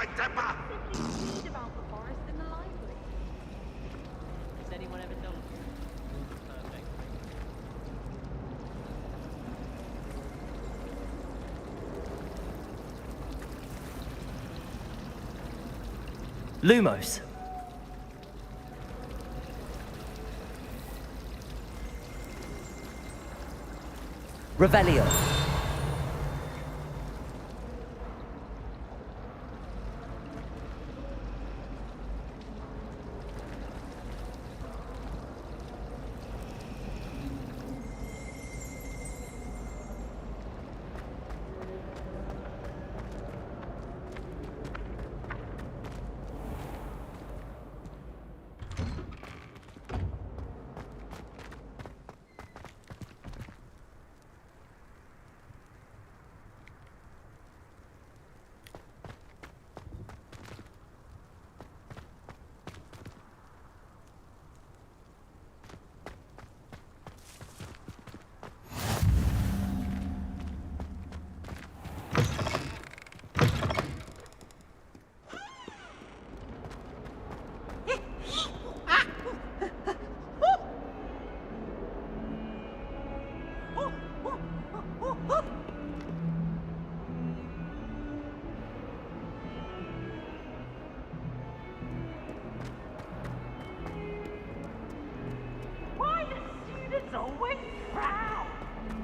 my temper! Read about the forest in the library. Has anyone ever told you? Perfect. Lumos. Revelio. Why the students always proud?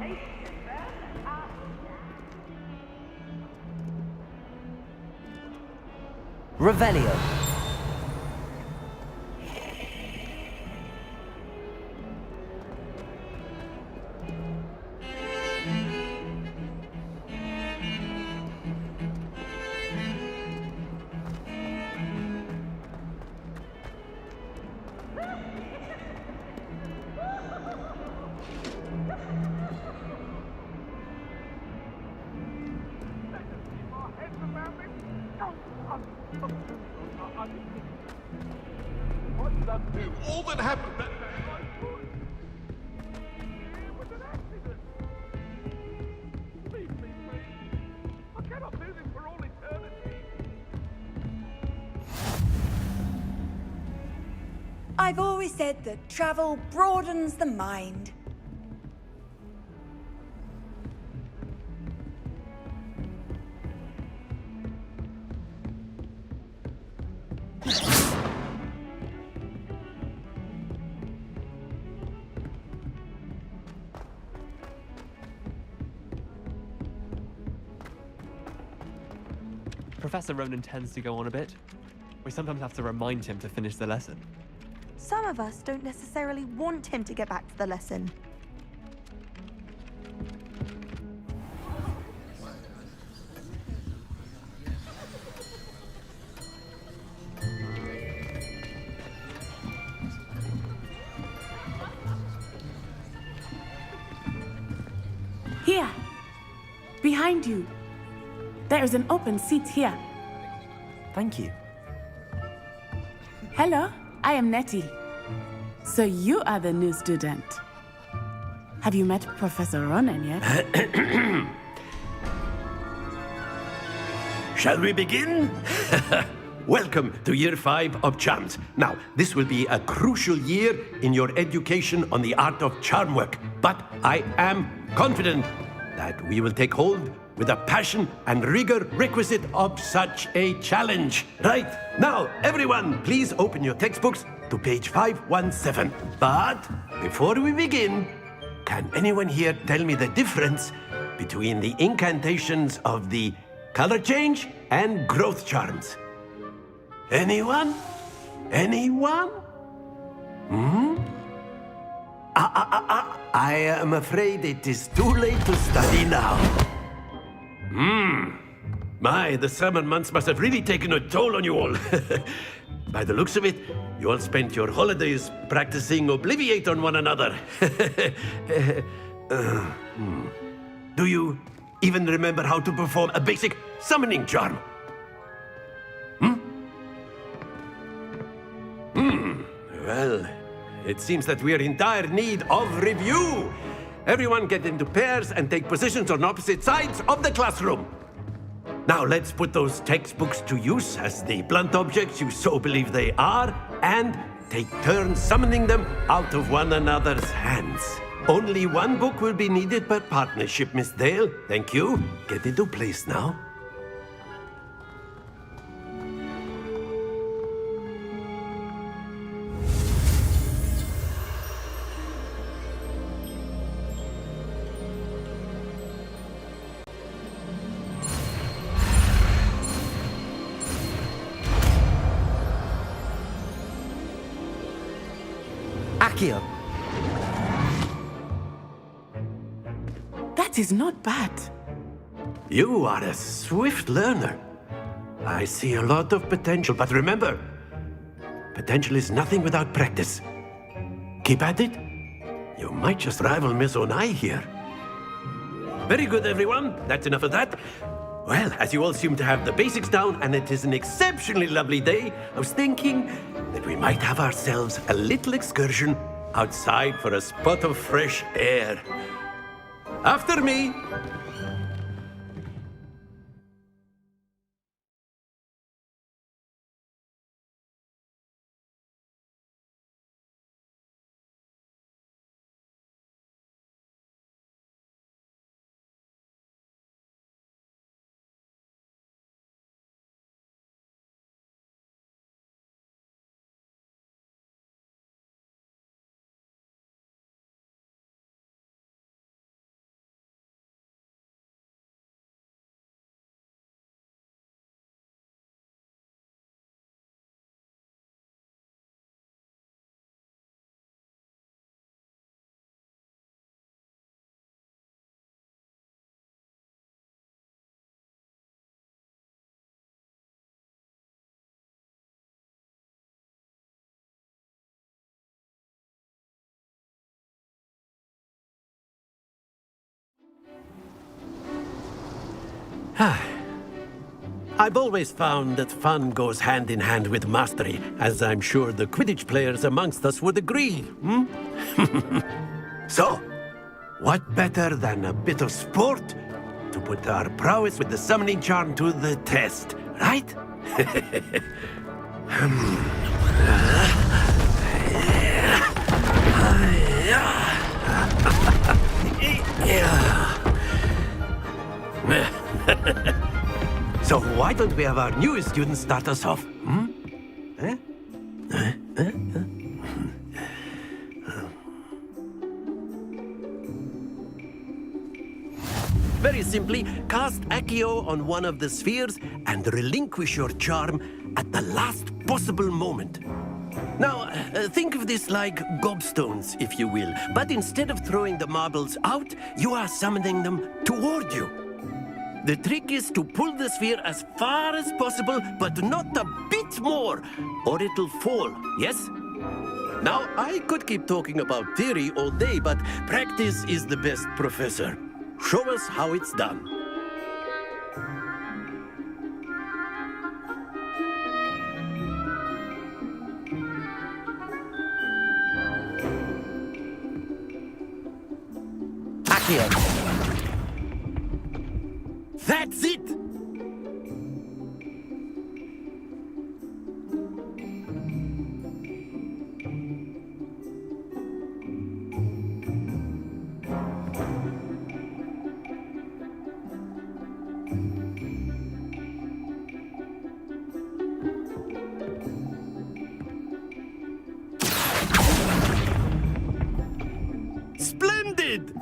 They deserve the top. Revelio. What did I do? All that happened that day. It was an accident. Leave me, please. I cannot do this for all eternity. I've always said that travel broadens the mind. Professor Ronan tends to go on a bit. We sometimes have to remind him to finish the lesson. Some of us don't necessarily want him to get back to the lesson. Here, behind you. There is an open seat here. Thank you. Hello, I am Nettie. So you are the new student. Have you met Professor Ronan yet? Shall we begin? Welcome to Year 5 of Charms. Now, this will be a crucial year in your education on the art of charm work, but I am confident that we will take hold with the passion and rigor requisite of such a challenge. Right, now, everyone, please open your textbooks to page 517. But before we begin, can anyone here tell me the difference between the incantations of the color change and growth charms? Anyone? Anyone? I am afraid it is too late to study now. My, the summer months must have really taken a toll on you all. By the looks of it, you all spent your holidays practicing Obliviate on one another. Do you even remember how to perform a basic summoning charm? Well, it seems that we are in dire need of review. Everyone get into pairs and take positions on opposite sides of the classroom. Now let's put those textbooks to use as the blunt objects you so believe they are, and take turns summoning them out of one another's hands. Only one book will be needed per partnership, Miss Dale. Thank you. Get into place now. Accio. That is not bad. You are a swift learner. I see a lot of potential, but remember, potential is nothing without practice. Keep at it. You might just rival Miss Onai here. Very good, everyone. That's enough of that. Well, as you all seem to have the basics down, and it is an exceptionally lovely day, I was thinking that we might have ourselves a little excursion outside for a spot of fresh air. After me! I've always found that fun goes hand in hand with mastery, as I'm sure the Quidditch players amongst us would agree. So, what better than a bit of sport to put our prowess with the summoning charm to the test, right? So why don't we have our newest student start us off? Very simply, cast Accio on one of the spheres and relinquish your charm at the last possible moment. Now, think of this like gobstones, if you will. But instead of throwing the marbles out, you are summoning them toward you. The trick is to pull the sphere as far as possible, but not a bit more, or it'll fall, yes? Now, I could keep talking about theory all day, but practice is the best professor. Show us how it's done. Accio. That's it! Splendid!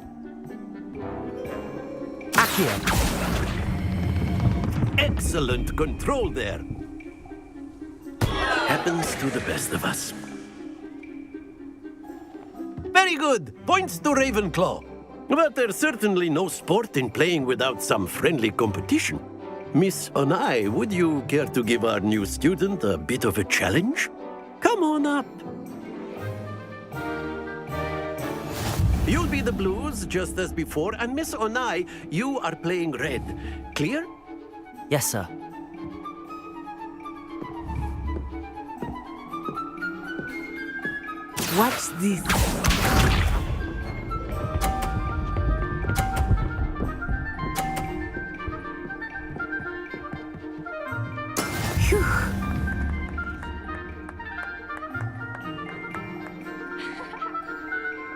Accio. Excellent control there. Happens to the best of us. Very good. Points to Ravenclaw. But there's certainly no sport in playing without some friendly competition. Miss Onai, would you care to give our new student a bit of a challenge? Come on up. You'll be the blues, just as before, and Miss Onai, you are playing red. Clear? Yes, sir. Watch this. Phew.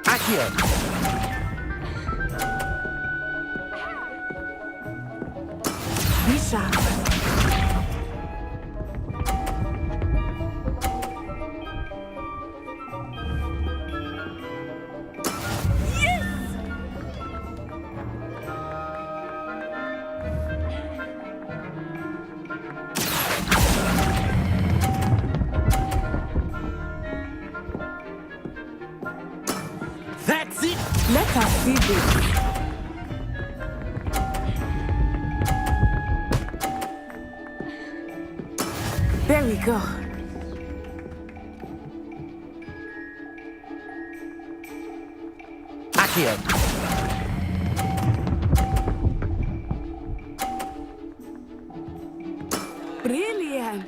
Accio. Be sharp. That's it! Let us see this. There we go. Accio. Brilliant.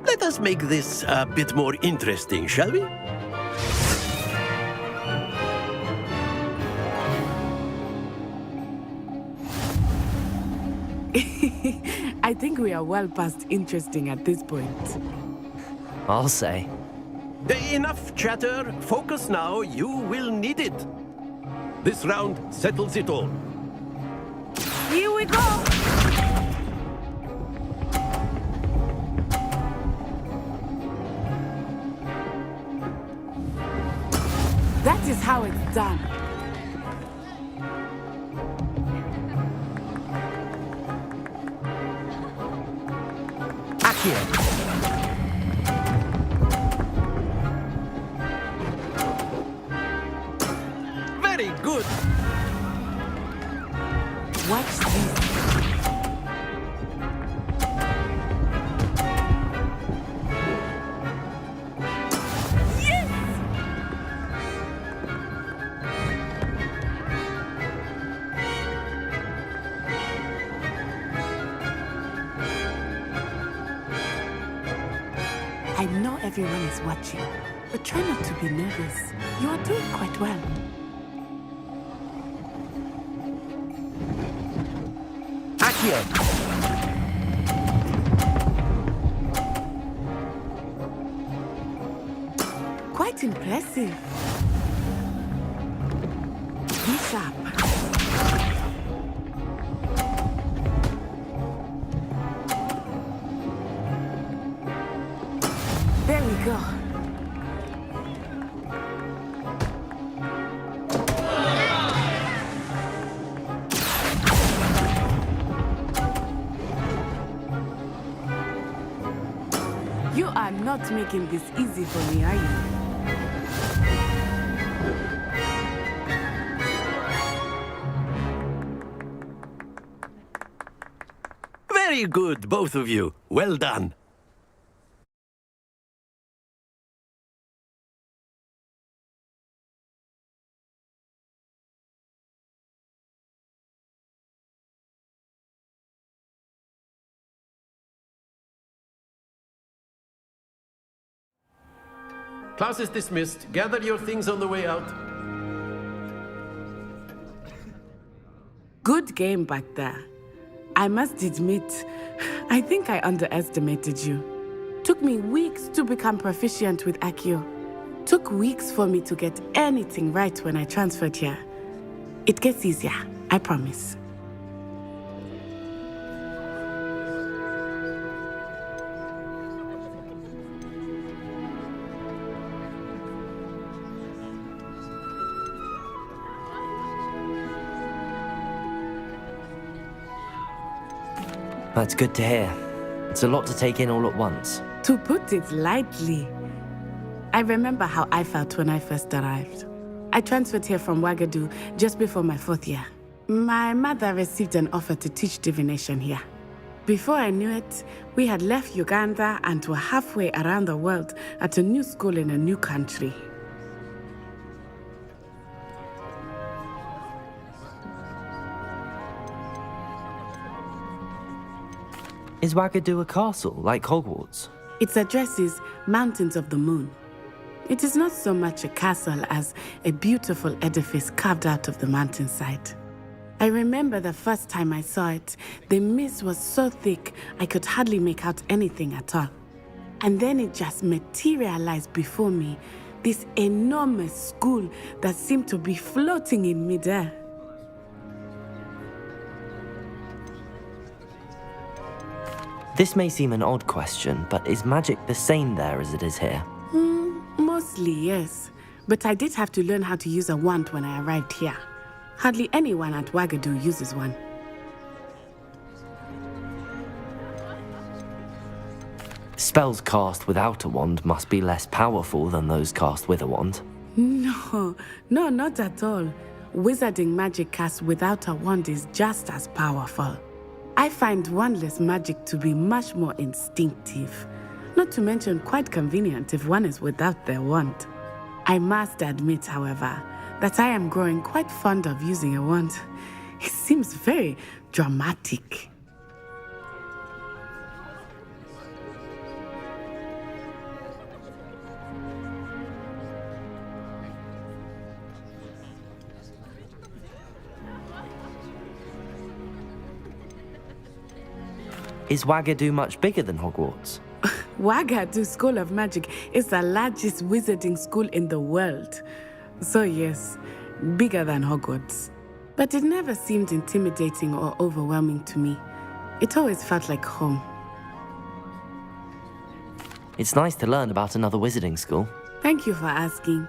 Let us make this a bit more interesting, shall we? I think we are well past interesting at this point. I'll say. Enough chatter. Focus now. You will need it. This round settles it all. Here we go. That is how it's done. Accio. Very good. Watch this. I know everyone is watching, but try not to be nervous. You are doing quite well. Accio. Quite impressive. Be sharp. There we go. You are not making this easy for me, are you? Very good, both of you. Well done. Class is dismissed. Gather your things on the way out. Good game back there. I must admit, I think I underestimated you. Took me weeks to become proficient with Accio. Took weeks for me to get anything right when I transferred here. It gets easier, I promise. That's good to hear. It's a lot to take in all at once. To put it lightly, I remember how I felt when I first arrived. I transferred here from Wagadu just before my 4th year. My mother received an offer to teach divination here. Before I knew it, we had left Uganda and were halfway around the world at a new school in a new country. Is Wagadu a castle, like Hogwarts? Its address is Mountains of the Moon. It is not so much a castle as a beautiful edifice carved out of the mountainside. I remember the first time I saw it, the mist was so thick I could hardly make out anything at all. And then it just materialized before me, this enormous school that seemed to be floating in midair. This may seem an odd question, but is magic the same there as it is here? Mostly, yes. But I did have to learn how to use a wand when I arrived here. Hardly anyone at Wagadu uses one. Spells cast without a wand must be less powerful than those cast with a wand. No, not at all. Wizarding magic cast without a wand is just as powerful. I find wandless magic to be much more instinctive. Not to mention quite convenient if one is without their wand. I must admit, however, that I am growing quite fond of using a wand. It seems very dramatic. Is Wagadu much bigger than Hogwarts? Wagadu School of Magic is the largest wizarding school in the world. So yes, bigger than Hogwarts. But it never seemed intimidating or overwhelming to me. It always felt like home. It's nice to learn about another wizarding school. Thank you for asking.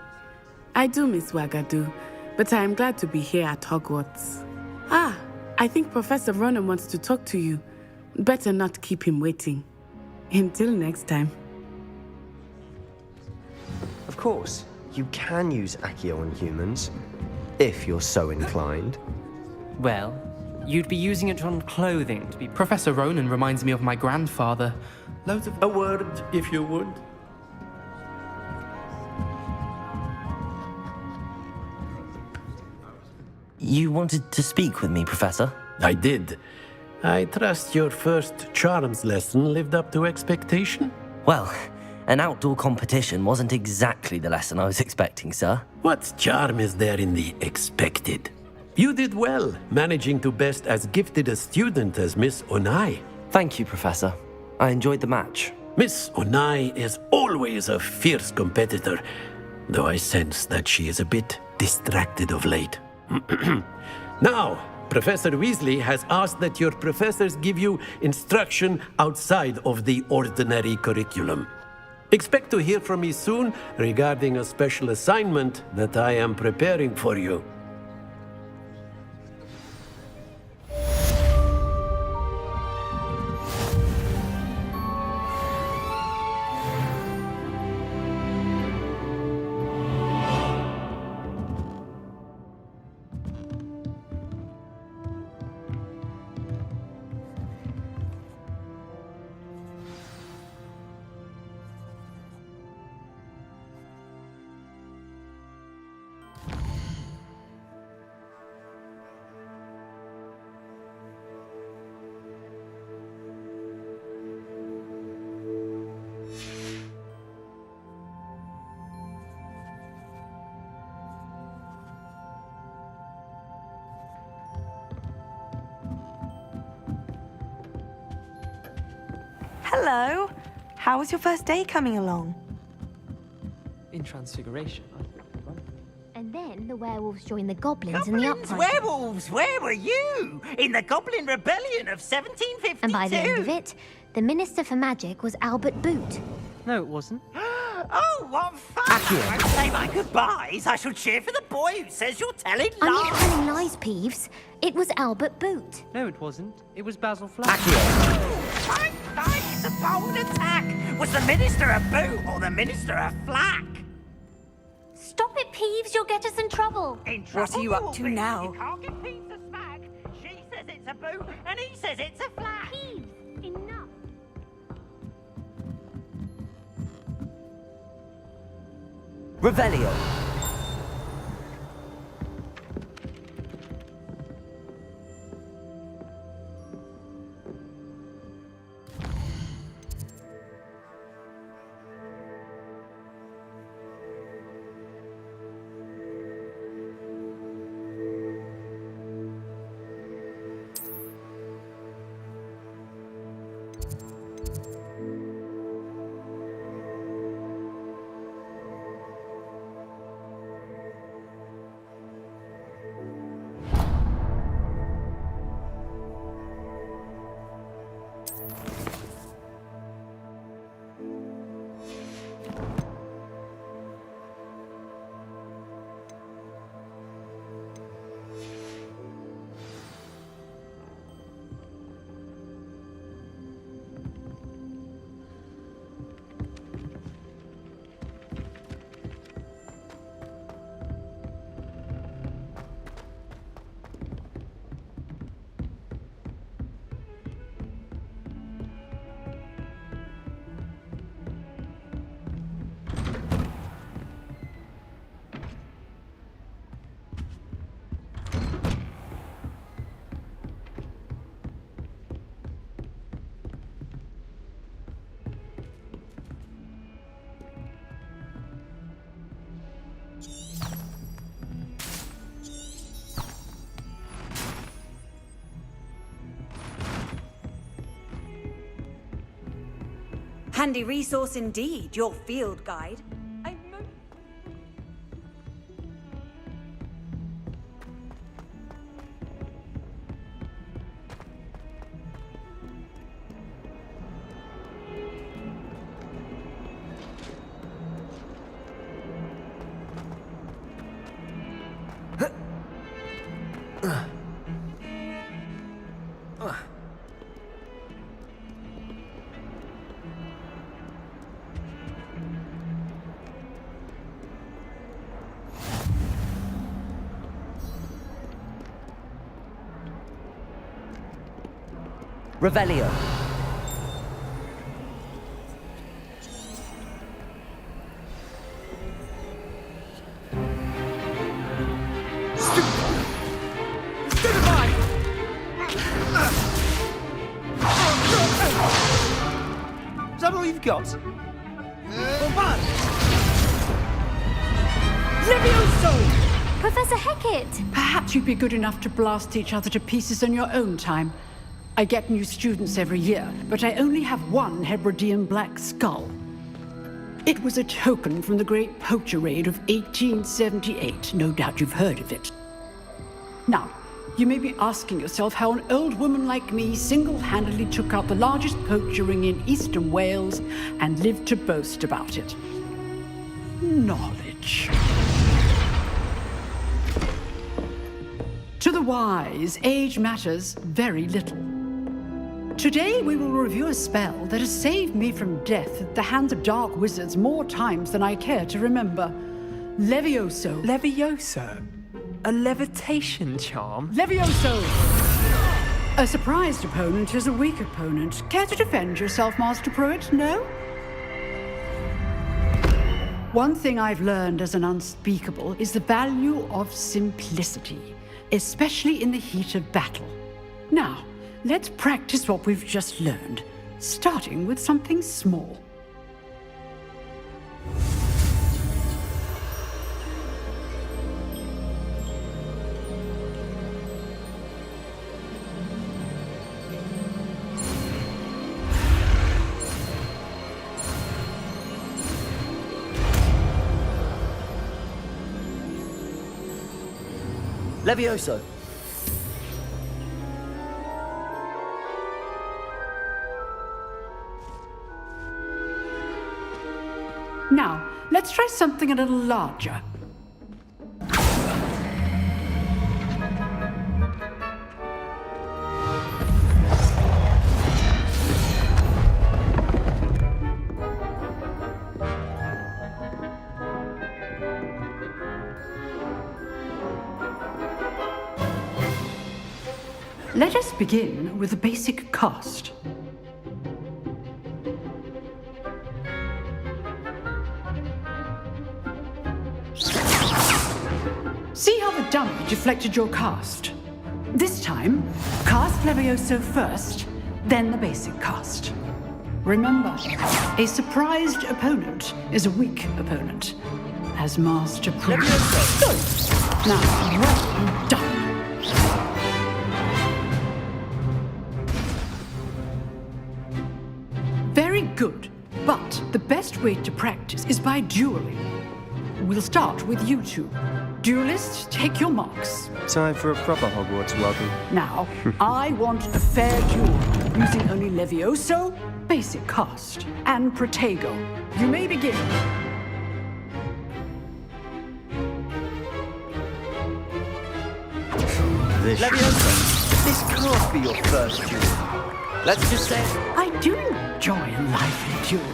I do miss Wagadu, but I am glad to be here at Hogwarts. I think Professor Ronan wants to talk to you. Better not keep him waiting. Until next time. Of course, you can use Accio on humans, if you're so inclined. Well, you'd be using it on clothing to be... Professor Ronan reminds me of my grandfather. Loads of... A word, if you would. You wanted to speak with me, Professor? I did. I trust your first charms lesson lived up to expectation? Well, an outdoor competition wasn't exactly the lesson I was expecting, sir. What charm is there in the expected? You did well, managing to best as gifted a student as Miss Onai. Thank you, Professor. I enjoyed the match. Miss Onai is always a fierce competitor, though I sense that she is a bit distracted of late. Now, Professor Weasley has asked that your professors give you instruction outside of the ordinary curriculum. Expect to hear from me soon regarding a special assignment that I am preparing for you. Hello. How was your first day coming along? In Transfiguration. And then the werewolves joined the goblins in the uprising. Werewolves, where were you? In the Goblin Rebellion of 1752. And by the end of it, the Minister for Magic was Albert Boot. No, it wasn't. Oh, what fun! I won't say my goodbyes. I shall cheer for the boy who says you're telling lies. I'm not telling lies, Peeves. It was Albert Boot. No, it wasn't. It was Basil Flack. Fine, it's a bold attack. Was the Minister a boot or the Minister a flack? Stop it, Peeves. You'll get us in trouble. In trouble? What are you up to now? You can't give Peeves a smack. She says it's a boot and he says it's a flack. Peeves, enough. Revelio. Handy resource indeed, your field guide. Revelio. Is that all you've got? Levioso! Professor Hecat! Perhaps you'd be good enough to blast each other to pieces in your own time. I get new students every year, but I only have one Hebridean black skull. It was a token from the Great Poacher Raid of 1878. No doubt you've heard of it. Now, you may be asking yourself how an old woman like me single-handedly took out the largest poacher ring in eastern Wales and lived to boast about it. Knowledge. To the wise, age matters very little. Today we will review a spell that has saved me from death at the hands of dark wizards more times than I care to remember. Levioso. Levioso? A levitation charm? Levioso! A surprised opponent is a weak opponent. Care to defend yourself, Master Pruitt? No? One thing I've learned as an unspeakable is the value of simplicity, especially in the heat of battle. Now, let's practice what we've just learned, starting with something small. Levioso. Now, let's try something a little larger. Let us begin with the basic cast. See how the dummy deflected your cast? This time, cast Levioso first, then the basic cast. Remember, a surprised opponent is a weak opponent, as Master Pruitt. Now, well done. Very good, but the best way to practice is by dueling. We'll start with you two. Duelists, take your marks. Time for a proper Hogwarts welcome. Now, I want a fair duel, using only Levioso, basic cast, and Protego. You may begin. Levioso, this can't be your first duel. Let's just say I do enjoy a lively duel.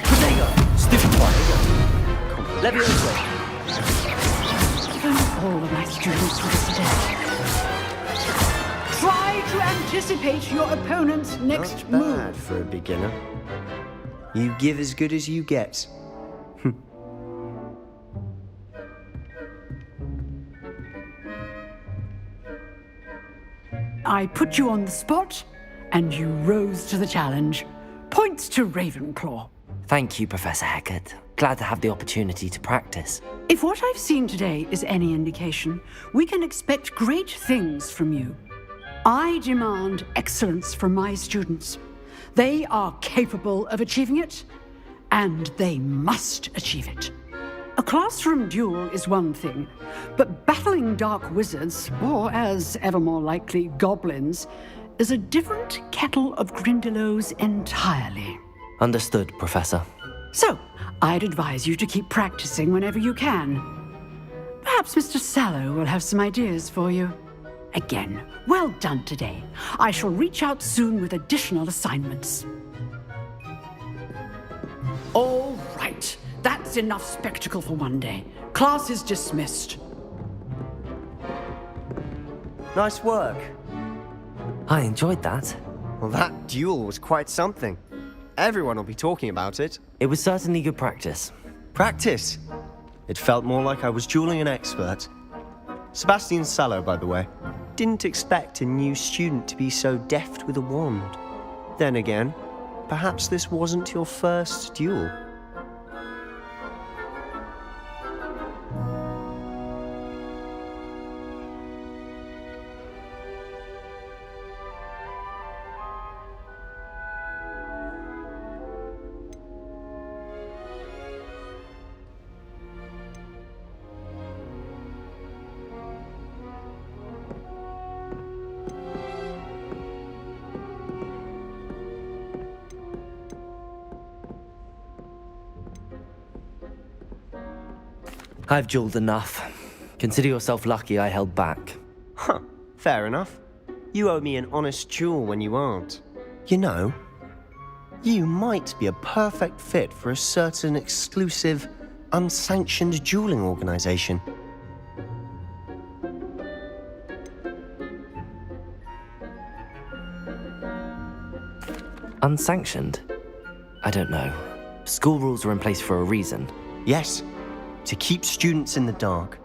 Protego. Stupid one. Levioso. All of my students for this day. Try to anticipate your opponent's next Not move. bad for a beginner. You give as good as you get. I put you on the spot, and you rose to the challenge. Points to Ravenclaw. Thank you, Professor Hecat. Glad to have the opportunity to practice. If what I've seen today is any indication, we can expect great things from you. I demand excellence from my students. They are capable of achieving it, and they must achieve it. A classroom duel is one thing, but battling dark wizards, or as ever more likely, goblins, is a different kettle of Grindylows entirely. Understood, Professor. So, I'd advise you to keep practicing whenever you can. Perhaps Mr. Sallow will have some ideas for you. Again, well done today. I shall reach out soon with additional assignments. All right. That's enough spectacle for one day. Class is dismissed. Nice work. I enjoyed that. Well, that duel was quite something. Everyone will be talking about it. It was certainly good practice. Practice? It felt more like I was dueling an expert. Sebastian Sallow, by the way. Didn't expect a new student to be so deft with a wand. Then again, perhaps this wasn't your first duel. I've dueled enough. Consider yourself lucky I held back. Huh, fair enough. You owe me an honest duel when you aren't. You know, you might be a perfect fit for a certain exclusive, unsanctioned dueling organization. Unsanctioned? I don't know. School rules are in place for a reason. Yes, to keep students in the dark.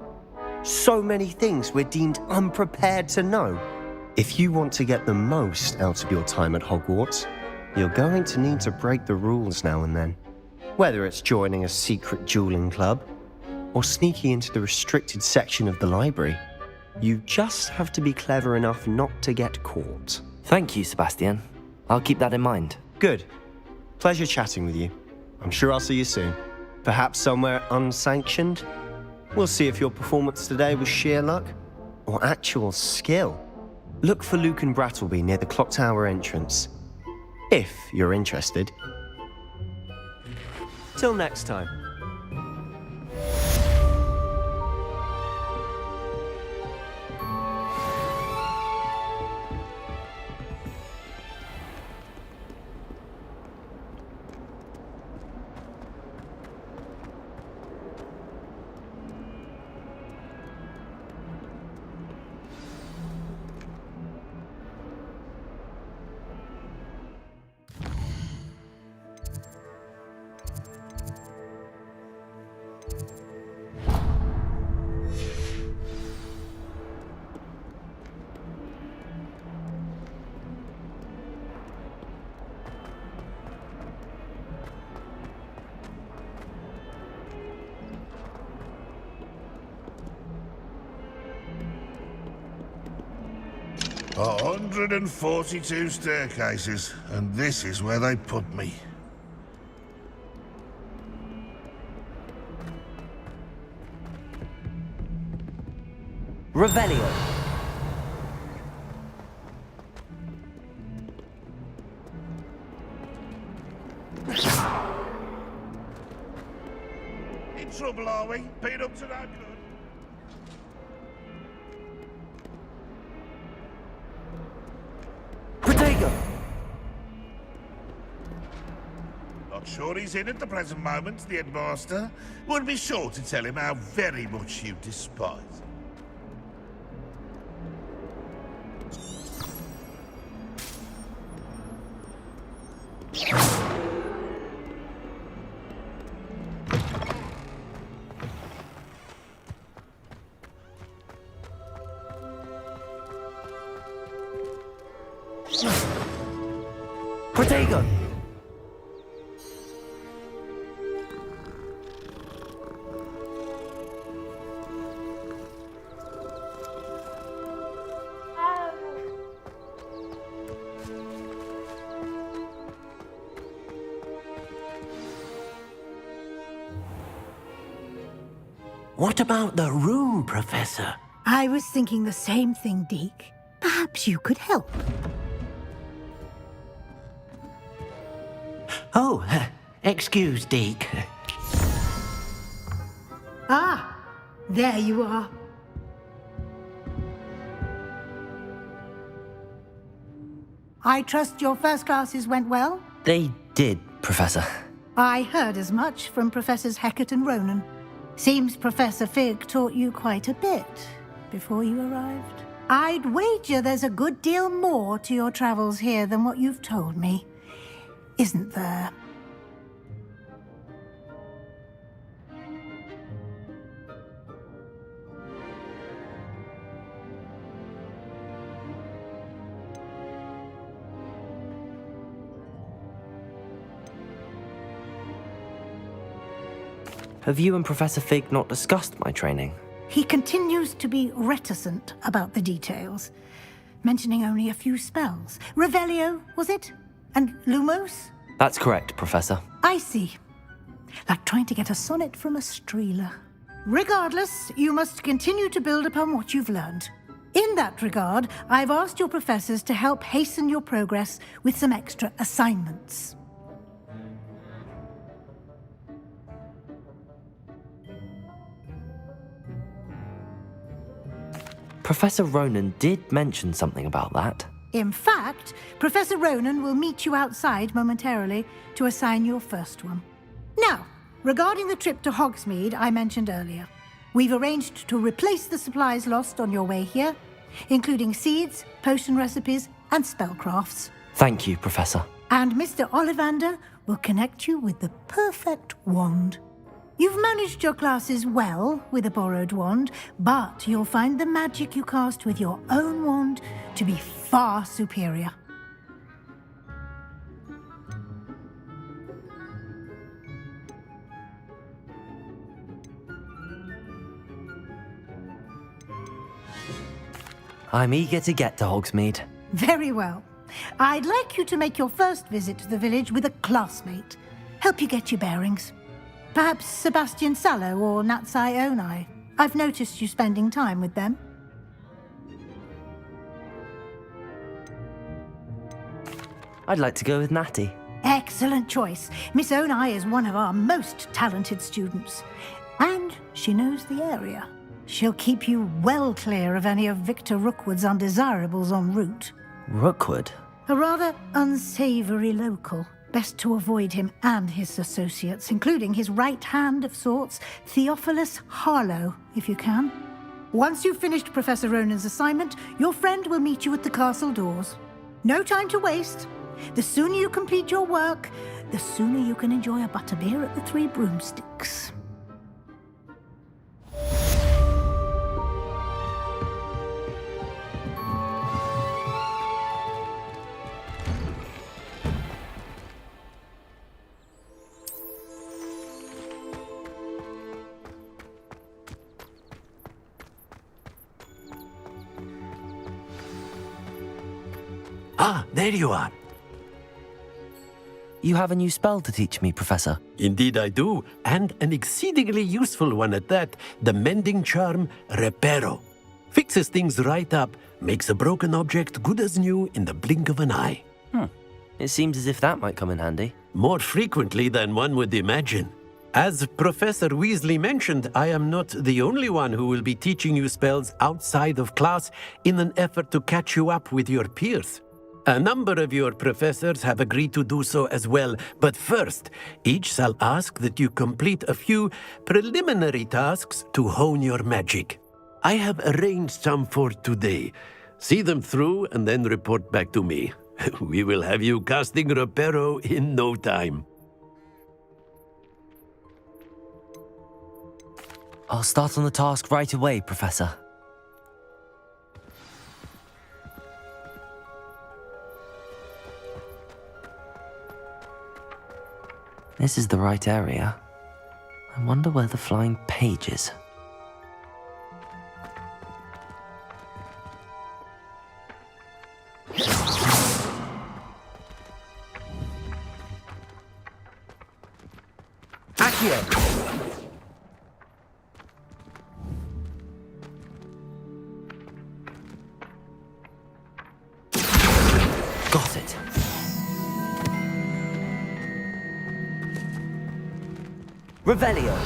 So many things we're deemed unprepared to know. If you want to get the most out of your time at Hogwarts, you're going to need to break the rules now and then. Whether it's joining a secret dueling club, or sneaking into the restricted section of the library, you just have to be clever enough not to get caught. Thank you, Sebastian. I'll keep that in mind. Good. Pleasure chatting with you. I'm sure I'll see you soon. Perhaps somewhere unsanctioned? We'll see if your performance today was sheer luck or actual skill. Look for Luke and Brattleby near the clock tower entrance, if you're interested. Till next time. A 142 staircases, and this is where they put me. Revelio. In trouble, are we? Beat up to no good. Not sure he's in at the present moment, the headmaster. Would be sure to tell him how very much you despise him. Protego! What about the room, Professor? I was thinking the same thing, Deke. Perhaps you could help. Oh, excuse, Deke. Ah, there you are. I trust your first classes went well? They did, Professor. I heard as much from Professors Hecat and Ronan. Seems Professor Fig taught you quite a bit before you arrived. I'd wager there's a good deal more to your travels here than what you've told me. Isn't there? Have you and Professor Fig not discussed my training? He continues to be reticent about the details, mentioning only a few spells. Revelio, was it? And Lumos? That's correct, Professor. I see. Like trying to get a sonnet from a streeler. Regardless, you must continue to build upon what you've learned. In that regard, I've asked your professors to help hasten your progress with some extra assignments. Professor Ronan did mention something about that. In fact, Professor Ronan will meet you outside momentarily to assign your first one. Now, regarding the trip to Hogsmeade I mentioned earlier, we've arranged to replace the supplies lost on your way here, including seeds, potion recipes, and spellcrafts. Thank you, Professor. And Mr. Ollivander will connect you with the perfect wand. You've managed your classes well with a borrowed wand, but you'll find the magic you cast with your own wand to be far superior. I'm eager to get to Hogsmeade. Very well. I'd like you to make your first visit to the village with a classmate. Help you get your bearings. Perhaps Sebastian Sallow or Natsai Onai. I've noticed you spending time with them. I'd like to go with Natty. Excellent choice. Miss Onai is one of our most talented students. And she knows the area. She'll keep you well clear of any of Victor Rookwood's undesirables en route. Rookwood? A rather unsavory local. Best to avoid him and his associates, including his right hand of sorts, Theophilus Harlow, if you can. Once you've finished Professor Ronan's assignment, your friend will meet you at the castle doors. No time to waste. The sooner you complete your work, the sooner you can enjoy a butterbeer at the Three Broomsticks. Ah, there you are. You have a new spell to teach me, Professor. Indeed I do, and an exceedingly useful one at that, the mending charm Reparo. Fixes things right up, makes a broken object good as new in the blink of an eye. It seems as if that might come in handy. More frequently than one would imagine. As Professor Weasley mentioned, I am not the only one who will be teaching you spells outside of class in an effort to catch you up with your peers. A number of your professors have agreed to do so as well, but first, each shall ask that you complete a few preliminary tasks to hone your magic. I have arranged some for today. See them through and then report back to me. We will have you casting Reparo in no time. I'll start on the task right away, Professor. This is the right area. I wonder where the flying page is. Revelio.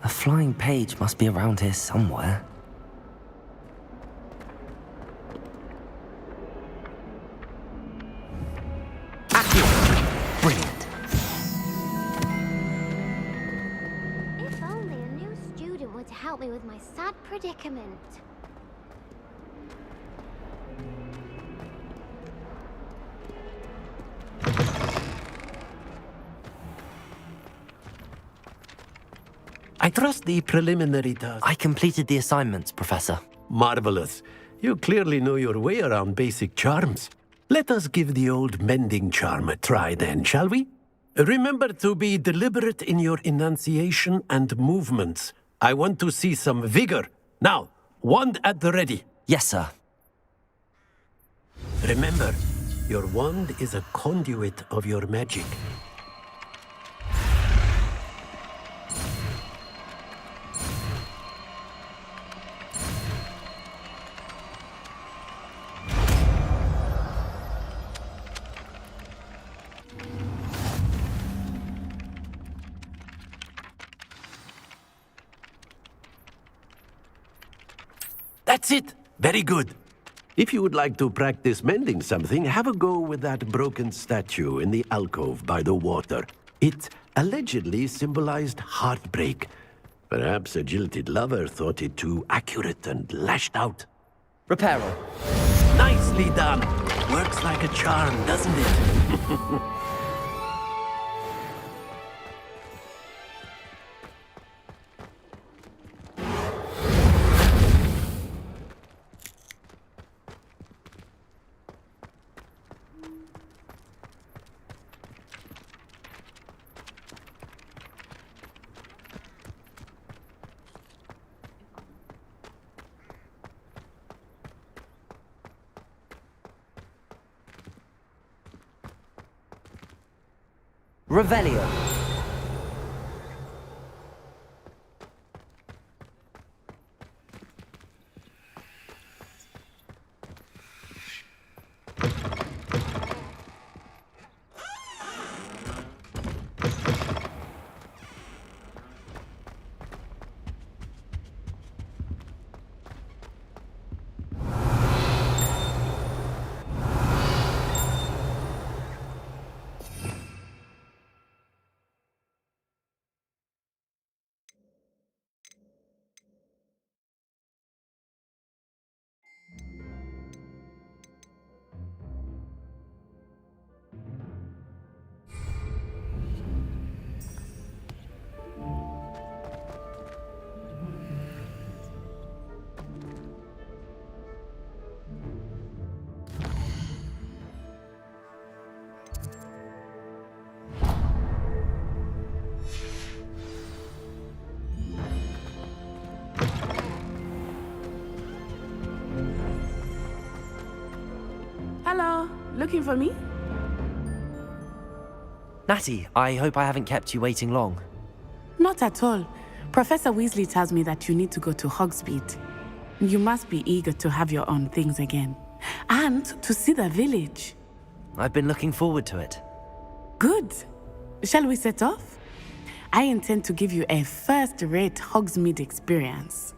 A flying page must be around here somewhere. Brilliant. If only a new student would help me with my sad predicament. I trust the preliminary task. I completed the assignments, Professor. Marvelous. You clearly know your way around basic charms. Let us give the old mending charm a try then, shall we? Remember to be deliberate in your enunciation and movements. I want to see some vigor. Now, wand at the ready. Yes, sir. Remember, your wand is a conduit of your magic. That's it! Very good. If you would like to practice mending something, have a go with that broken statue in the alcove by the water. It allegedly symbolized heartbreak. Perhaps a jilted lover thought it too accurate and lashed out. Reparo. Nicely done! Works like a charm, doesn't it? Revelio. Hello, looking for me? Natty, I hope I haven't kept you waiting long. Not at all. Professor Weasley tells me that you need to go to Hogsmeade. You must be eager to have your own things again. And to see the village. I've been looking forward to it. Good. Shall we set off? I intend to give you a first-rate Hogsmeade experience.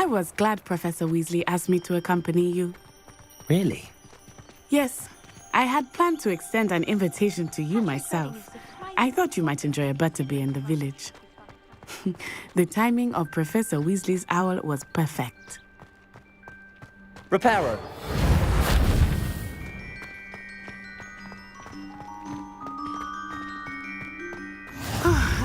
was glad Professor Weasley asked me to accompany you. Really? Yes, I had planned to extend an invitation to you myself. I thought you might enjoy a butterbeer in the village. The timing of Professor Weasley's owl was perfect. Reparo.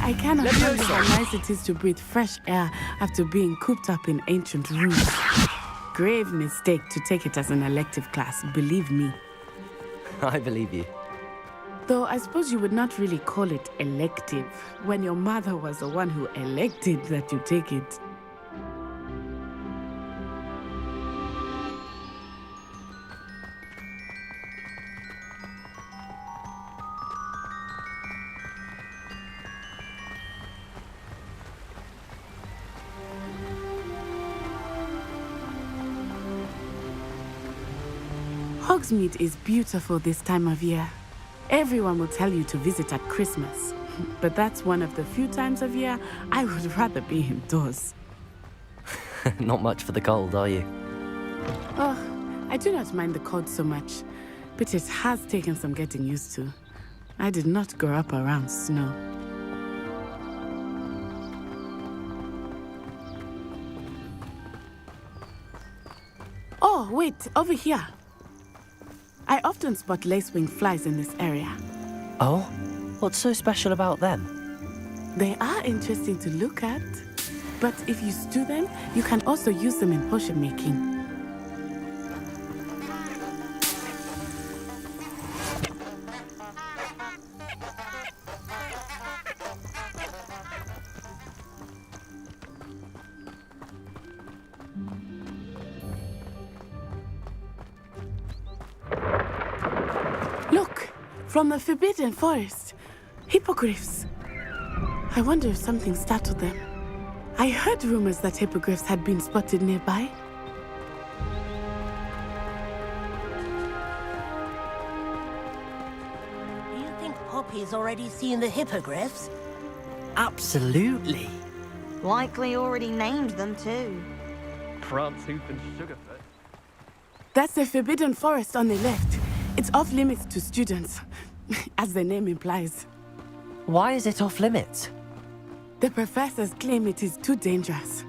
I cannot tell you how nice it is to breathe fresh air after being cooped up in ancient rooms. Grave mistake to take it as an elective class, believe me. I believe you. Though I suppose you would not really call it elective when your mother was the one who elected that you take it. Hogsmeade is beautiful this time of year. Everyone will tell you to visit at Christmas, but that's one of the few times of year I would rather be indoors. Not much for the cold, are you? Oh, I do not mind the cold so much, but it has taken some getting used to. I did not grow up around snow. Oh, wait, over here. I often spot lacewing flies in this area. Oh? What's so special about them? They are interesting to look at, but if you stew them, you can also use them in potion making. From the Forbidden Forest. Hippogriffs. I wonder if something startled them. I heard rumors that hippogriffs had been spotted nearby. Do you think Poppy's already seen the hippogriffs? Absolutely. Likely already named them too. Prance-Hoof and Sugarfoot. That's the Forbidden Forest on the left. It's off limits to students, as the name implies. Why is it off limits? The professors claim it is too dangerous.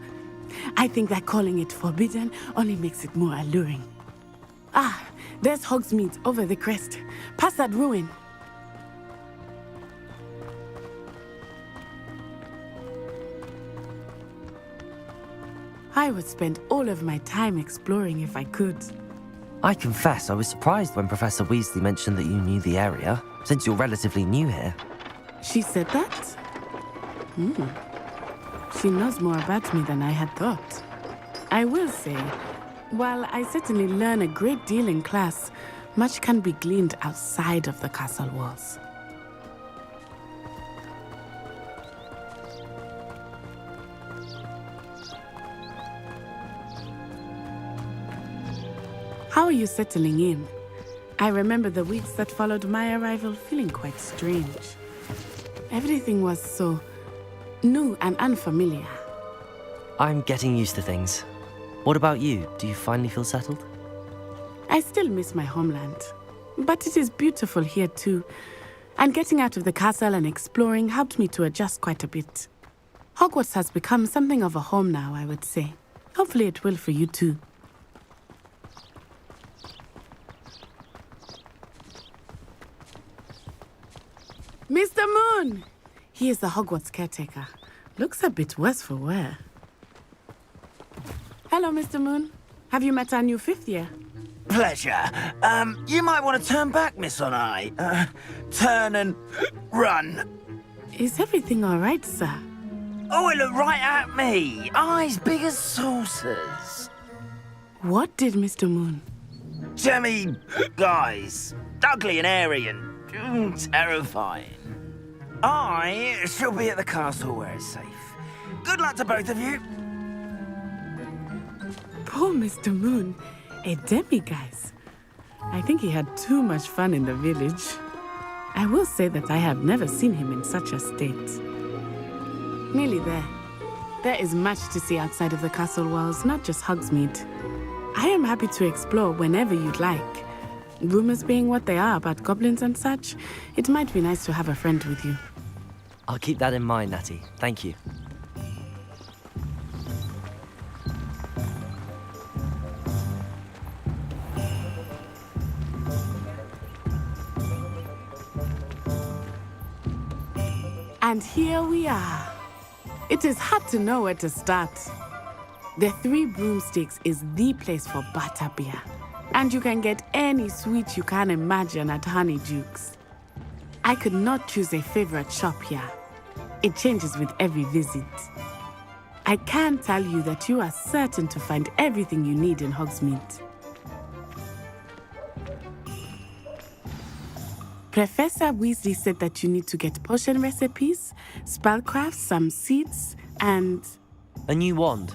I think that calling it forbidden only makes it more alluring. Ah, there's Hogsmeade over the crest. Past that ruin. I would spend all of my time exploring if I could. I confess I was surprised when Professor Weasley mentioned that you knew the area, since you're relatively new here. She said that? She knows more about me than I had thought. I will say, while I certainly learn a great deal in class, much can be gleaned outside of the castle walls. How are you settling in? I remember the weeks that followed my arrival feeling quite strange. Everything was so new and unfamiliar. I'm getting used to things. What about you? Do you finally feel settled? I still miss my homeland, but it is beautiful here too. And getting out of the castle and exploring helped me to adjust quite a bit. Hogwarts has become something of a home now, I would say. Hopefully it will for you too. Mr. Moon! He is the Hogwarts caretaker. Looks a bit worse for wear. Hello, Mr. Moon. Have you met our new fifth year? Pleasure. You might want to turn back, Miss On-Eye. Turn and run. Is everything all right, sir? Oh, it looked right at me. Eyes big as saucers. What did Mr. Moon? Jemmy guys. Ugly and airy and terrifying. I shall be at the castle where it's safe. Good luck to both of you. Poor Mr. Moon. A demiguise. I think he had too much fun in the village. I will say that I have never seen him in such a state. Nearly there. There is much to see outside of the castle walls, not just Hogsmeade. I am happy to explore whenever you'd like. Rumors being what they are about goblins and such, it might be nice to have a friend with you. I'll keep that in mind, Natty. Thank you. And here we are. It is hard to know where to start. The Three Broomsticks is the place for butterbeer. And you can get any sweet you can imagine at Honeyduke's. I could not choose a favorite shop here. It changes with every visit. I can tell you that you are certain to find everything you need in Hogsmeade. Professor Weasley said that you need to get potion recipes, spellcrafts, some seeds, and... A new wand?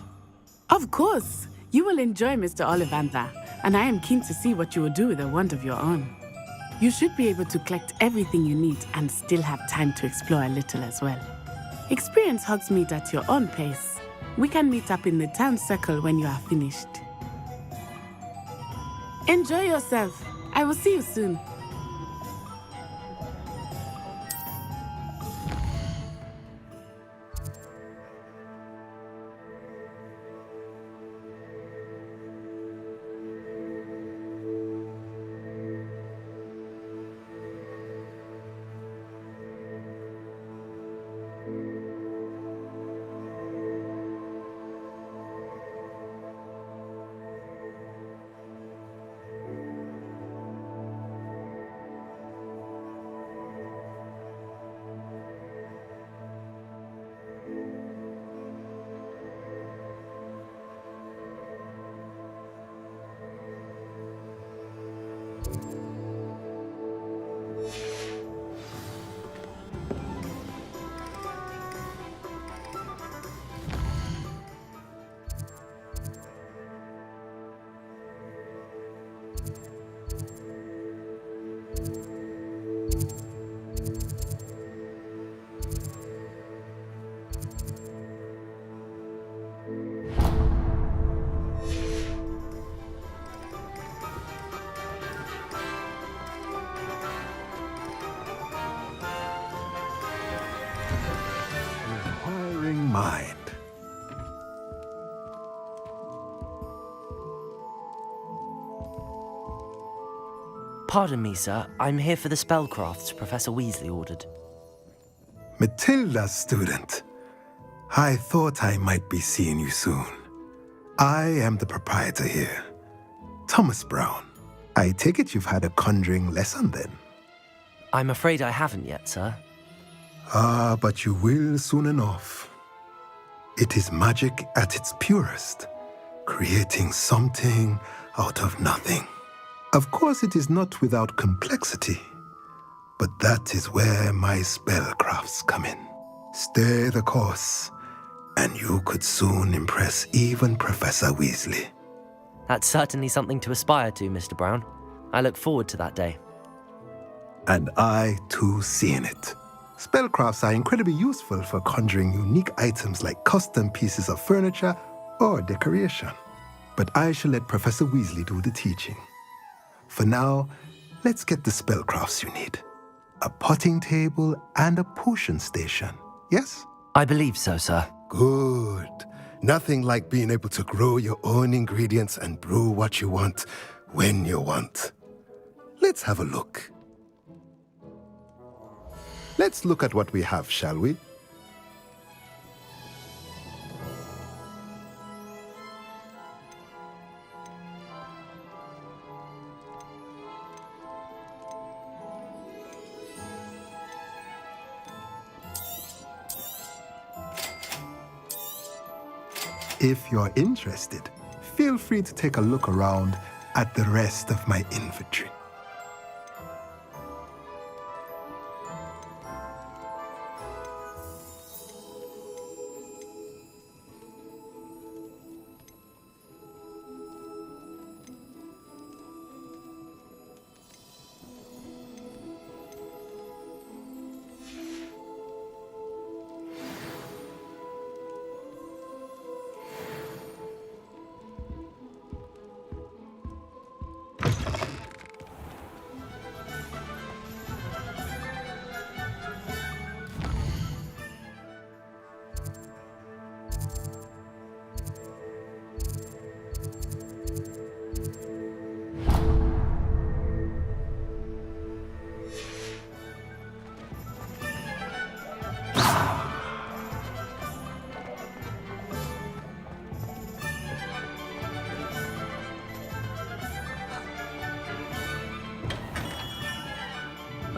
Of course! You will enjoy Mr. Ollivander, and I am keen to see what you will do with a wand of your own. You should be able to collect everything you need and still have time to explore a little as well. Experience Hogsmeade at your own pace. We can meet up in the town circle when you are finished. Enjoy yourself. I will see you soon. Mind. Pardon me, sir. I'm here for the spellcrafts Professor Weasley ordered. Matilda's student. I thought I might be seeing you soon. I am the proprietor here, Thomas Brown. I take it you've had a conjuring lesson then? I'm afraid I haven't yet, sir. Ah, but you will soon enough. It is magic at its purest, creating something out of nothing. Of course, it is not without complexity, but that is where my spellcrafts come in. Stay the course, and you could soon impress even Professor Weasley. That's certainly something to aspire to, Mr. Brown. I look forward to that day. And I, too, seeing it. Spellcrafts are incredibly useful for conjuring unique items like custom pieces of furniture or decoration. But I shall let Professor Weasley do the teaching. For now, let's get the spellcrafts you need. A potting table and a potion station, yes? I believe so, sir. Good. Nothing like being able to grow your own ingredients and brew what you want when you want. Let's have a look. Let's look at what we have, shall we? If you're interested, feel free to take a look around at the rest of my inventory.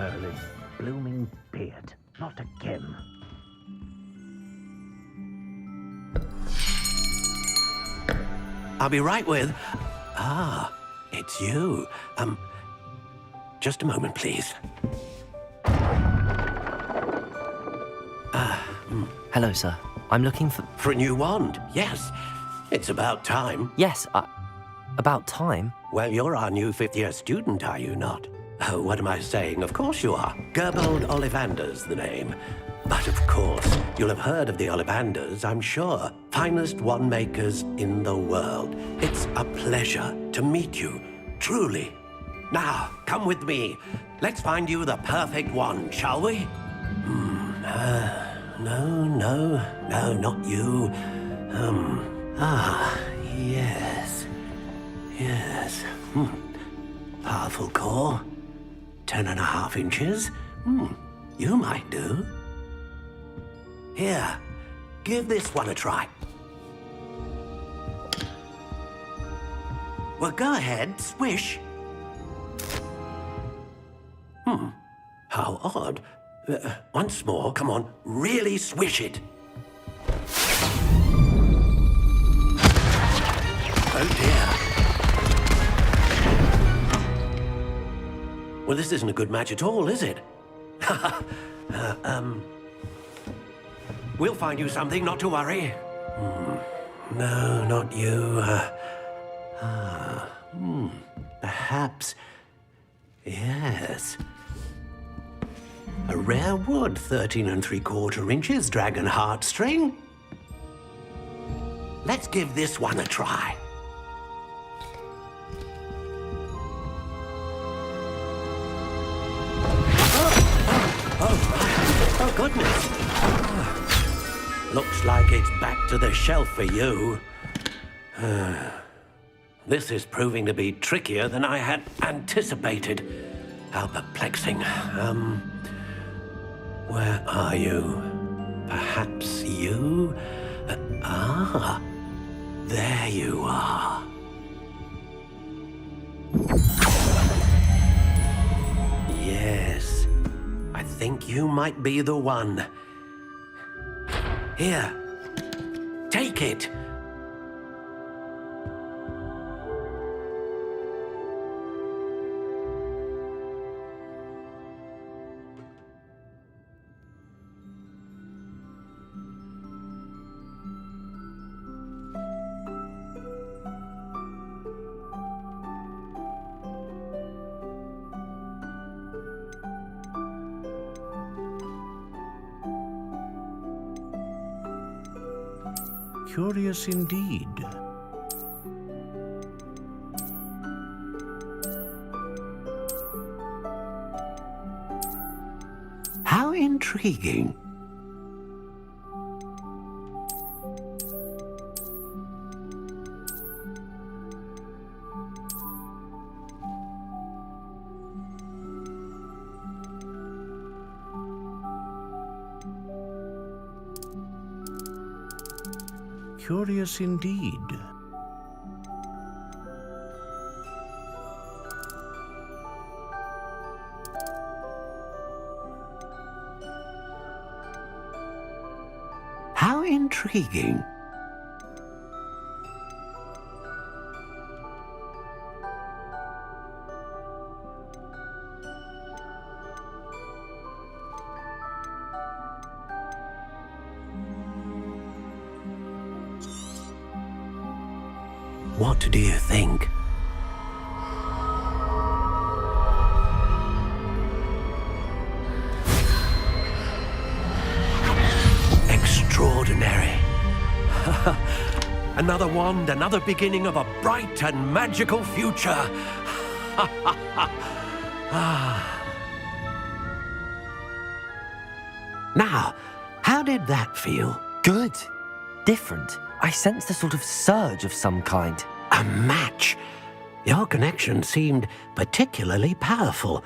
Merlin's blooming beard. Not again. I'll be right with... Ah, it's you. Just a moment, please. Hello, sir. I'm looking for... For a new wand, yes. It's about time. Yes, about time? Well, you're our new fifth-year student, are you not? Oh, what am I saying? Of course you are. Gerbold Ollivander's the name. But of course, you'll have heard of the Ollivanders, I'm sure. Finest wand makers in the world. It's a pleasure to meet you, truly. Now, come with me. Let's find you the perfect wand, shall we? No, not you. Yes. Powerful core. 10.5 inches. You might do. Here, give this one a try. Well, go ahead, swish. How odd. Once more, come on, really swish it. Oh dear. Well, this isn't a good match at all, is it? We'll find you something, not to worry. No, not you. Perhaps... Yes. A rare wood, 13 3/4 inches, dragon heartstring. Let's give this one a try. Oh, goodness. Looks like it's back to the shelf for you. This is proving to be trickier than I had anticipated. How perplexing. Where are you? Perhaps you? There you are. Yes, I think you might be the one. Here, take it. Curious indeed. How intriguing. Curious indeed. How intriguing. What do you think? Extraordinary. Another wand, another beginning of a bright and magical future. Now, how did that feel? Good. Different. I sensed a sort of surge of some kind. A match. Your connection seemed particularly powerful.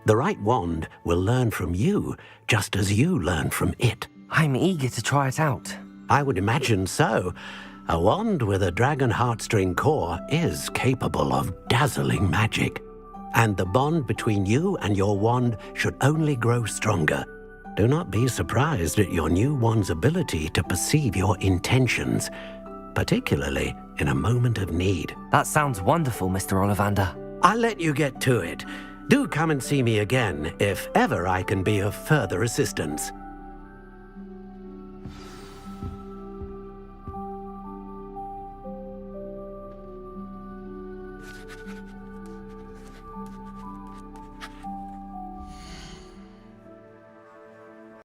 The right wand will learn from you, just as you learn from it. I'm eager to try it out. I would imagine so. A wand with a dragon heartstring core is capable of dazzling magic. and the bond between you and your wand should only grow stronger. Do not be surprised at your new wand's ability to perceive your intentions, particularly in a moment of need. That sounds wonderful, Mr. Ollivander. I'll let you get to it. Do come and see me again if ever I can be of further assistance.